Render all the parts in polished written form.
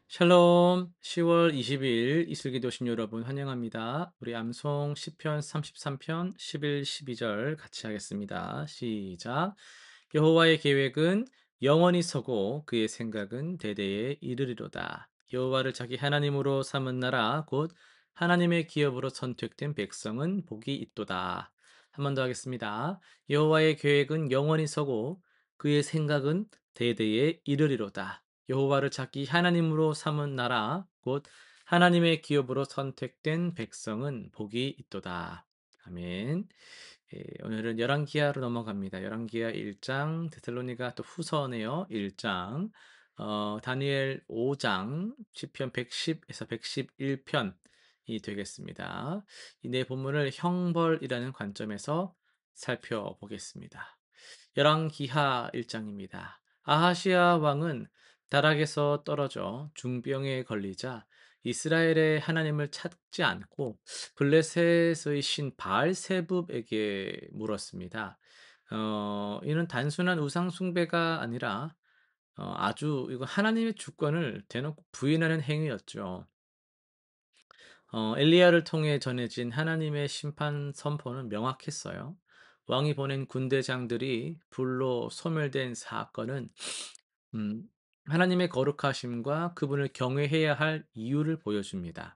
샬롬. 10월 20일 이슬기 도신 여러분 환영합니다. 우리 암송 시편 33편 11, 12절 같이 하겠습니다. 시작. 여호와의 계획은 영원히 서고 그의 생각은 대대에 이르리로다. 여호와를 자기 하나님으로 삼은 나라 곧 하나님의 기업으로 선택된 백성은 복이 있도다. 한 번 더 하겠습니다. 여호와의 계획은 영원히 서고 그의 생각은 대대에 이르리로다. 여호와를 자기 하나님으로 삼은 나라 곧 하나님의 기업으로 선택된 백성은 복이 있도다. 아멘. 오늘은 열왕기하로 넘어갑니다. 열왕기하 1장, 데살로니가 또 후서네요. 1장, 다니엘 5장, 시편 110에서 111편이 되겠습니다. 이 네 본문을 형벌이라는 관점에서 살펴보겠습니다. 열왕기하 1장입니다. 아하시아 왕은 다락에서 떨어져 중병에 걸리자 이스라엘의 하나님을 찾지 않고 블레셋의 신 바알세붑에게 물었습니다. 이는 단순한 우상 숭배가 아니라 아주 이거 하나님의 주권을 대놓고 부인하는 행위였죠. 엘리야를 통해 전해진 하나님의 심판 선포는 명확했어요. 왕이 보낸 군대장들이 불로 소멸된 사건은 음, 하나님의 거룩하심과 그분을 경외해야 할 이유를 보여줍니다.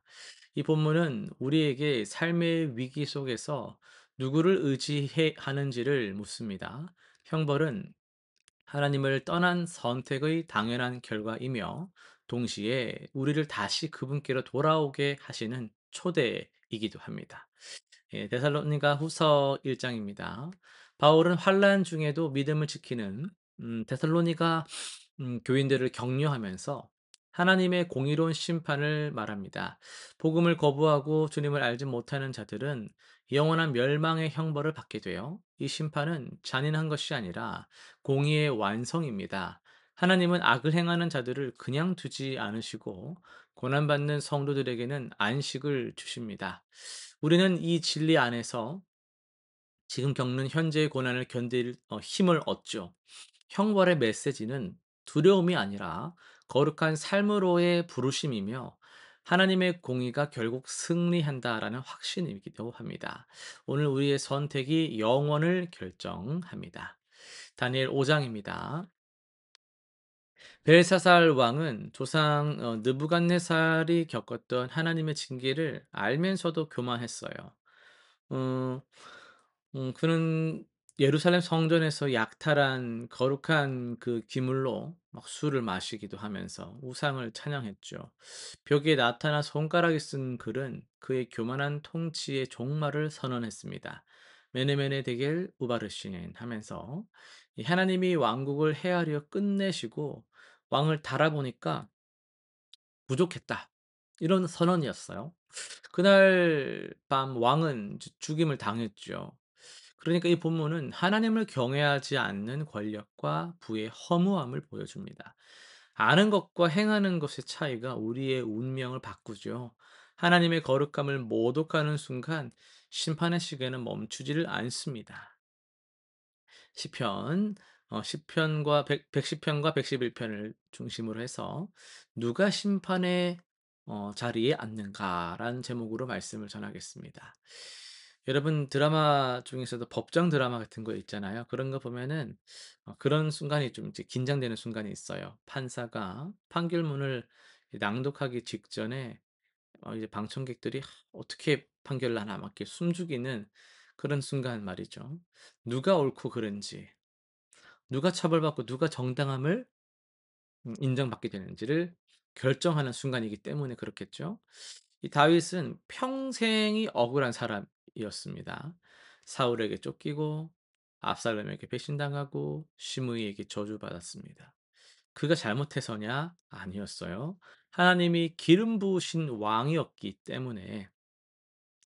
이 본문은 우리에게 삶의 위기 속에서 누구를 의지해 하는지를 묻습니다. 형벌은 하나님을 떠난 선택의 당연한 결과이며 동시에 우리를 다시 그분께로 돌아오게 하시는 초대이기도 합니다. 데살로니가 후서 1장입니다. 바울은 환란 중에도 믿음을 지키는 데살로니가 교인들을 격려하면서 하나님의 공의로운 심판을 말합니다. 복음을 거부하고 주님을 알지 못하는 자들은 영원한 멸망의 형벌을 받게 돼요. 이 심판은 잔인한 것이 아니라 공의의 완성입니다. 하나님은 악을 행하는 자들을 그냥 두지 않으시고 고난받는 성도들에게는 안식을 주십니다. 우리는 이 진리 안에서 지금 겪는 현재의 고난을 견딜 힘을 얻죠. 형벌의 메시지는 두려움이 아니라 거룩한 삶으로의 부르심이며 하나님의 공의가 결국 승리한다라는 확신이기도 합니다. 오늘 우리의 선택이 영원을 결정합니다. 다니엘 5장입니다. 벨사살 왕은 조상 느부갓네살이 겪었던 하나님의 징계를 알면서도 교만했어요. 어, 그는 예루살렘 성전에서 약탈한 거룩한 그 기물로 막 술을 마시기도 하면서 우상을 찬양했죠. 벽에 나타나 손가락이 쓴 글은 그의 교만한 통치의 종말을 선언했습니다. 메네메네 데겔 우바르신 하면서 이 하나님이 왕국을 헤아려 끝내시고 왕을 달아보니까 부족했다. 이런 선언이었어요. 그날 밤 왕은 죽임을 당했죠. 그러니까 이 본문은 하나님을 경외하지 않는 권력과 부의 허무함을 보여줍니다. 아는 것과 행하는 것의 차이가 우리의 운명을 바꾸죠. 하나님의 거룩함을 모독하는 순간 심판의 시계는 멈추지를 않습니다. 시편 시편과 110편과 111편을 중심으로 해서 누가 심판의 자리에 앉는가라는 제목으로 말씀을 전하겠습니다. 여러분 드라마 중에서도 법정 드라마 같은 거 있잖아요. 그런 거 보면은 그런 순간이 좀 이제 긴장되는 순간이 있어요. 판사가 판결문을 낭독하기 직전에 이제 방청객들이 어떻게 판결을 하나 막 이렇게 숨죽이는 그런 순간 말이죠. 누가 옳고 그른지, 누가 처벌받고 누가 정당함을 인정받게 되는지를 결정하는 순간이기 때문에 그렇겠죠. 이 다윗은 평생이 억울한 사람이었습니다. 사울에게 쫓기고 압살롬에게 배신당하고 시므이에게 저주받았습니다. 그가 잘못해서냐? 아니었어요. 하나님이 기름 부으신 왕이었기 때문에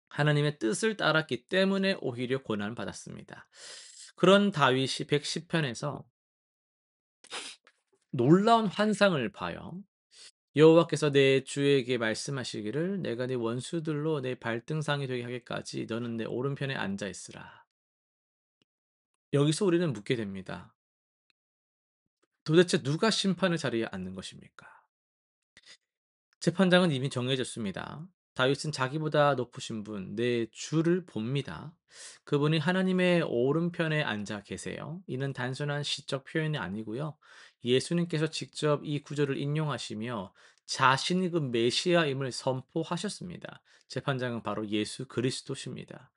하나님의 뜻을 따랐기 때문에 오히려 고난을 받았습니다. 그런 다윗이 110편에서 놀라운 환상을 봐요. 여호와께서 내 주에게 말씀하시기를 내가 네 원수들로 내 발등상이 되게 하기까지 너는 내 오른편에 앉아 있으라. 여기서 우리는 묻게 됩니다. 도대체 누가 심판의 자리에 앉는 것입니까? 재판장은 이미 정해졌습니다. 다윗은 자기보다 높으신 분, 내 주를 봅니다. 그분이 하나님의 오른편에 앉아 계세요. 이는 단순한 시적 표현이 아니고요. 예수님께서 직접 이 구절을 인용하시며 자신이 그 메시아임을 선포하셨습니다. 재판장은 바로 예수 그리스도십니다.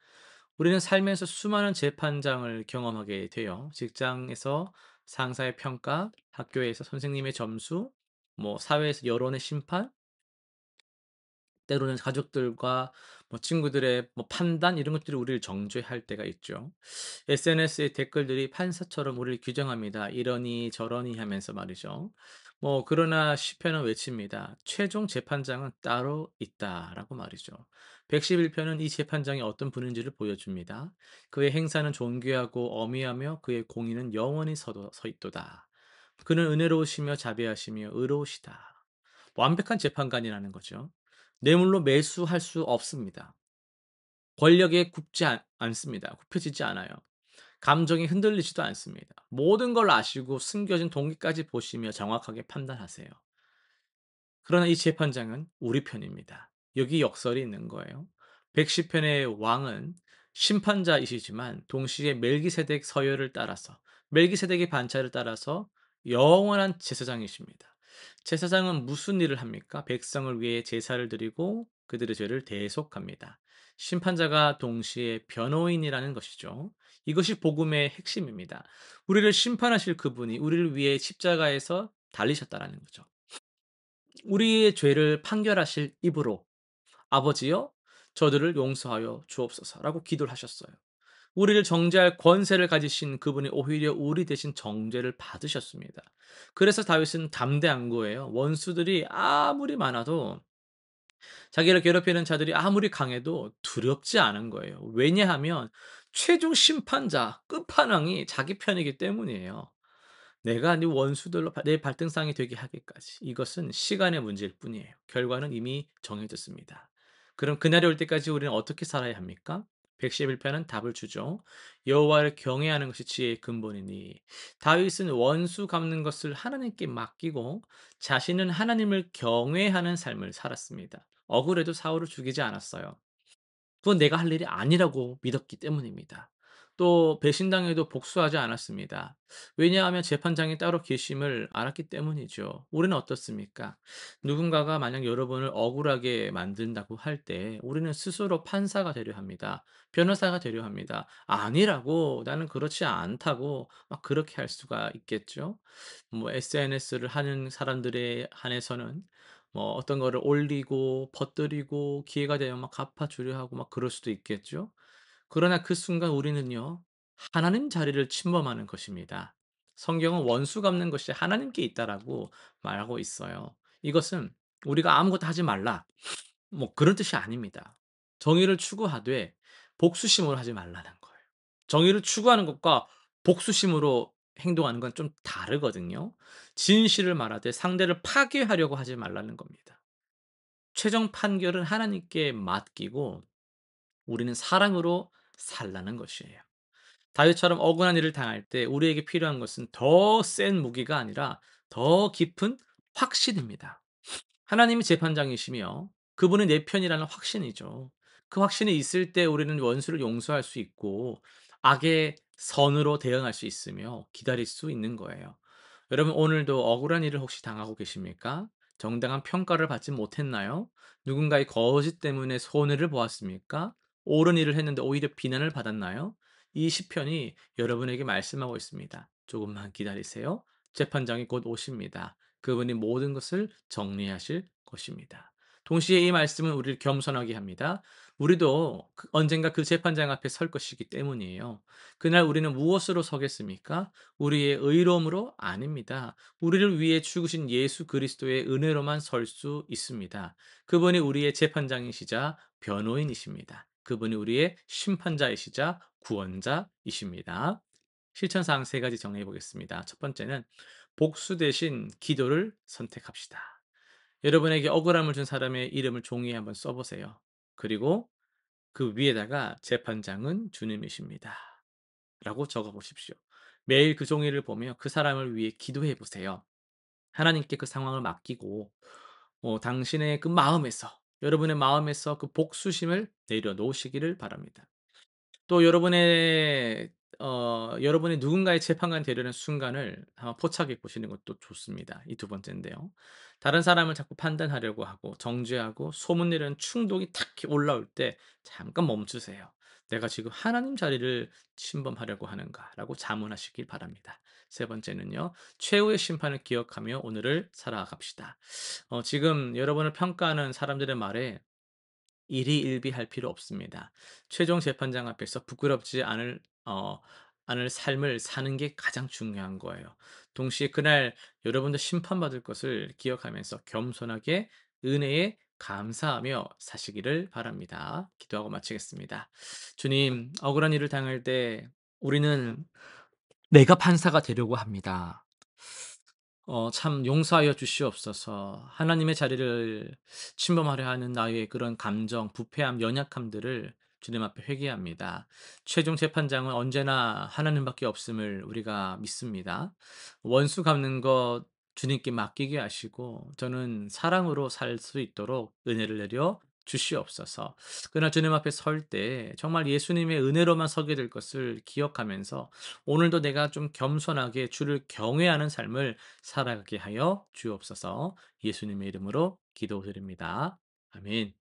우리는 살면서 수많은 재판장을 경험하게 돼요. 직장에서 상사의 평가, 학교에서 선생님의 점수, 사회에서 여론의 심판, 때로는 가족들과 친구들의 판단 이런 것들이 우리를 정죄할 때가 있죠. SNS의 댓글들이 판사처럼 우리를 규정합니다. 이러니 저러니 하면서 말이죠. 그러나 시편은 외칩니다. 최종 재판장은 따로 있다라고 말이죠. 111편은 이 재판장이 어떤 분인지를 보여줍니다. 그의 행사는 존귀하고 어미하며 그의 공의는 영원히 서 있도다. 그는 은혜로우시며 자비하시며 의로우시다. 완벽한 재판관이라는 거죠. 뇌물로 매수할 수 없습니다. 권력에 굽지 않습니다. 굽혀지지 않아요. 감정이 흔들리지도 않습니다. 모든 걸 아시고 숨겨진 동기까지 보시며 정확하게 판단하세요. 그러나 이 재판장은 우리 편입니다. 여기 역설이 있는 거예요. 110편의 왕은 심판자이시지만 동시에 멜기세덱 서열을 따라서 멜기세덱의 반차를 따라서 영원한 제사장이십니다. 제사장은 무슨 일을 합니까? 백성을 위해 제사를 드리고 그들의 죄를 대속합니다. 심판자가 동시에 변호인이라는 것이죠. 이것이 복음의 핵심입니다. 우리를 심판하실 그분이 우리를 위해 십자가에서 달리셨다라는 거죠. 우리의 죄를 판결하실 입으로 "아버지여 저들을 용서하여 주옵소서."라고 기도를 하셨어요. 우리를 정죄할 권세를 가지신 그분이 오히려 우리 대신 정죄를 받으셨습니다. 그래서 다윗은 담대한 거예요. 원수들이 아무리 많아도 자기를 괴롭히는 자들이 아무리 강해도 두렵지 않은 거예요. 왜냐하면 최종 심판자 끝판왕이 자기 편이기 때문이에요. 내가 네 원수들로 내 발등상이 되게 하기까지. 이것은 시간의 문제일 뿐이에요. 결과는 이미 정해졌습니다. 그럼 그날이 올 때까지 우리는 어떻게 살아야 합니까? 111편은 답을 주죠. 여호와를 경외하는 것이 지혜의 근본이니 다윗은 원수 갚는 것을 하나님께 맡기고 자신은 하나님을 경외하는 삶을 살았습니다. 억울해도 사울을 죽이지 않았어요. 그건 내가 할 일이 아니라고 믿었기 때문입니다. 또 배신당해도 복수하지 않았습니다. 왜냐하면 재판장이 따로 계심을 알았기 때문이죠. 우리는 어떻습니까? 누군가가 만약 여러분을 억울하게 만든다고 할 때 우리는 스스로 판사가 되려 합니다. 변호사가 되려 합니다. 아니라고 나는 그렇지 않다고 막 그렇게 할 수가 있겠죠. SNS를 하는 사람들에 한해서는 어떤 거를 올리고 퍼뜨리고 기회가 되면 막 갚아주려 하고 막 그럴 수도 있겠죠. 그러나 그 순간 우리는요, 하나님 자리를 침범하는 것입니다. 성경은 원수 갚는 것이 하나님께 있다라고 말하고 있어요. 이것은 우리가 아무것도 하지 말라. 그런 뜻이 아닙니다. 정의를 추구하되 복수심으로 하지 말라는 거예요. 정의를 추구하는 것과 복수심으로 행동하는 건 좀 다르거든요. 진실을 말하되 상대를 파괴하려고 하지 말라는 겁니다. 최종 판결은 하나님께 맡기고 우리는 사랑으로 살라는 것이에요. 다윗처럼 억울한 일을 당할 때 우리에게 필요한 것은 더 센 무기가 아니라 더 깊은 확신입니다. 하나님이 재판장이시며 그분이 내 편이라는 확신이죠. 그 확신이 있을 때 우리는 원수를 용서할 수 있고 악의 선으로 대응할 수 있으며 기다릴 수 있는 거예요. 여러분 오늘도 억울한 일을 혹시 당하고 계십니까? 정당한 평가를 받지 못했나요? 누군가의 거짓 때문에 손해를 보았습니까? 옳은 일을 했는데 오히려 비난을 받았나요? 이 시편이 여러분에게 말씀하고 있습니다. 조금만 기다리세요. 재판장이 곧 오십니다. 그분이 모든 것을 정리하실 것입니다. 동시에 이 말씀은 우리를 겸손하게 합니다. 우리도 언젠가 그 재판장 앞에 설 것이기 때문이에요. 그날 우리는 무엇으로 서겠습니까? 우리의 의로움으로 아닙니다. 우리를 위해 죽으신 예수 그리스도의 은혜로만 설 수 있습니다. 그분이 우리의 재판장이시자 변호인이십니다. 그분이 우리의 심판자이시자 구원자이십니다. 실천사항 세 가지 정해 보겠습니다. 첫 번째는 복수 대신 기도를 선택합시다. 여러분에게 억울함을 준 사람의 이름을 종이에 한번 써 보세요. 그리고 그 위에다가 "재판장은 주님이십니다." 라고 적어 보십시오. 매일 그 종이를 보며 그 사람을 위해 기도해 보세요. 하나님께 그 상황을 맡기고 당신의 그 마음에서, 여러분의 마음에서 그 복수심을 내려놓으시기를 바랍니다. 또 여러분이 누군가의 재판관이 되려는 순간을 한번 포착해 보시는 것도 좋습니다. 이 두 번째인데요. 다른 사람을 자꾸 판단하려고 하고 정죄하고 소문내려는 충동이 탁 올라올 때 잠깐 멈추세요. '내가 지금 하나님 자리를 침범하려고 하는가?'라고 자문하시길 바랍니다. 세 번째는요. 최후의 심판을 기억하며 오늘을 살아갑시다. 지금 여러분을 평가하는 사람들의 말에 일희일비할 필요 없습니다. 최종 재판장 앞에서 부끄럽지 않을 삶을 사는 게 가장 중요한 거예요. 동시에 그날 여러분도 심판받을 것을 기억하면서 겸손하게 은혜에 감사하며 사시기를 바랍니다. 기도하고 마치겠습니다. 주님, 억울한 일을 당할 때 우리는 내가 판사가 되려고 합니다. 참 용서하여 주시옵소서. 하나님의 자리를 침범하려 하는 나의 그런 감정, 부패함, 연약함들을 주님 앞에 회개합니다. 최종 재판장은 언제나 하나님밖에 없음을 우리가 믿습니다. 원수 갚는 것 주님께 맡기게 하시고 저는 사랑으로 살 수 있도록 은혜를 내려 주시옵소서. 그러나 주님 앞에 설 때 정말 예수님의 은혜로만 서게 될 것을 기억하면서 오늘도 내가 좀 겸손하게 주를 경외하는 삶을 살아가게 하여 주옵소서. 예수님의 이름으로 기도드립니다. 아멘.